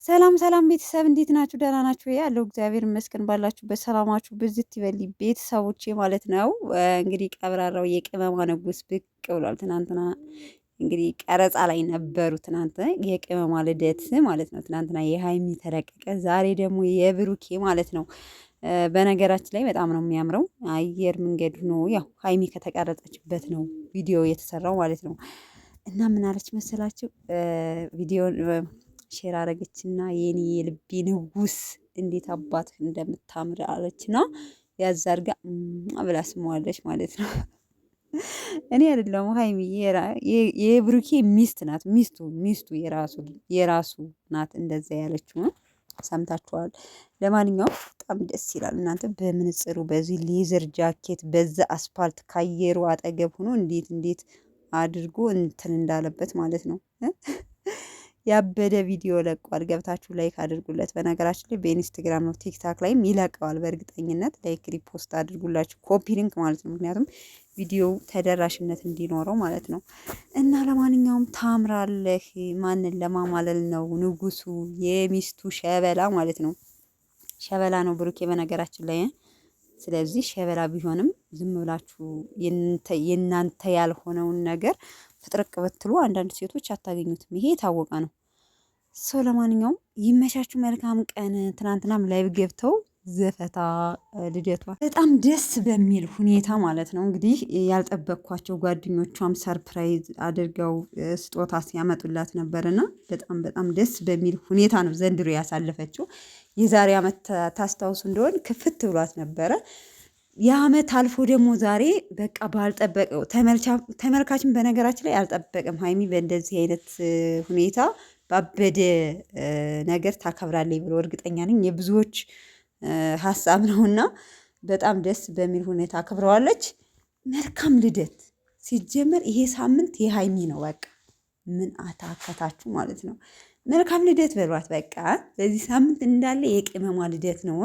ሰላም ሰላም ቤተሰብ እንዴት ናችሁ? ደህና ናችሁ? ያለው እግዚአብሔር ይመስገን። ባላችሁበት ሰላማችሁ ብዝት ይበል ቤተሰቦቼ ማለት ነው። እንግዲህ ቀብራራው የቅመማ ንጉስ ብቅ ብሏል። ትናንትና እንግዲህ ቀረጻ ላይ ነበሩ። ትናንት የቅመማ ልደት ማለት ነው። ትናንትና የሀይሚ ተለቀቀ፣ ዛሬ ደግሞ የብሩኬ ማለት ነው። በነገራችን ላይ በጣም ነው የሚያምረው። አየር መንገዱ ነው ያው ሀይሚ ከተቀረጸችበት ነው ቪዲዮ የተሰራው ማለት ነው። እና ምን አለች መሰላችሁ ቪዲዮ ሼር አረገችና የኔ የልቤ ንጉስ እንዴት አባት እንደምታምር አለችና ያዛርጋ ብላ ስመዋለች ማለት ነው። እኔ አይደለም ሀይሚ የብሩኬ ሚስት ናት። ሚስቱ የራሱ ናት እንደዛ ያለችው ሰምታችኋል። ለማንኛውም በጣም ደስ ይላል። እናንተ በምንጽሩ በዚህ ሌዘር ጃኬት በዛ አስፓልት ካየሩ አጠገብ ሆኖ እንዴት አድርጎ እንትን እንዳለበት ማለት ነው። ያበደ ቪዲዮ ለቋል። ገብታችሁ ላይክ አድርጉለት። በነገራችን ላይ በኢንስታግራም ነው ቲክታክ ላይም ይለቀዋል። በእርግጠኝነት ላይክ ሪፖስት አድርጉላችሁ፣ ኮፒ ሊንክ ማለት ነው። ምክንያቱም ቪዲዮ ተደራሽነት እንዲኖረው ማለት ነው። እና ለማንኛውም ታምራለህ። ማንን ለማማለል ነው? ንጉሱ የሚስቱ ሸበላ ማለት ነው። ሸበላ ነው ብሩኬ በነገራችን ላይ። ስለዚህ ሸበላ ቢሆንም ዝም ብላችሁ የእናንተ ያልሆነውን ነገር ፍጥርቅ ብትሉ አንዳንድ ሴቶች አታገኙትም። ይሄ የታወቀ ነው። ሰው ለማንኛውም ይመቻችሁ። መልካም ቀን። ትናንትናም ላይቭ ገብተው ዘፈታ ልደቷ በጣም ደስ በሚል ሁኔታ ማለት ነው። እንግዲህ ያልጠበቅኳቸው ጓደኞቿም ሰርፕራይዝ አድርገው ስጦታ ሲያመጡላት ነበርና በጣም ደስ በሚል ሁኔታ ነው ዘንድሮ ያሳለፈችው። የዛሬ ዓመት ታስታውሱ እንደሆን ክፍት ብሏት ነበረ። የዓመት አልፎ ደግሞ ዛሬ በቃ ባልጠበቀው ተመልካችን በነገራችን ላይ አልጠበቅም። ሀይሚ በእንደዚህ አይነት ሁኔታ ባበደ ነገር ታከብራለች ብሎ እርግጠኛ ነኝ። የብዙዎች ሀሳብ ነውና በጣም ደስ በሚል ሁኔታ አክብረዋለች። መልካም ልደት። ሲጀመር ይሄ ሳምንት የሀይሚ ነው። በቃ ምን አታከታችሁ ማለት ነው። መልካም ልደት በሏት። በቃ በዚህ ሳምንት እንዳለ የቅመማ ልደት ነው።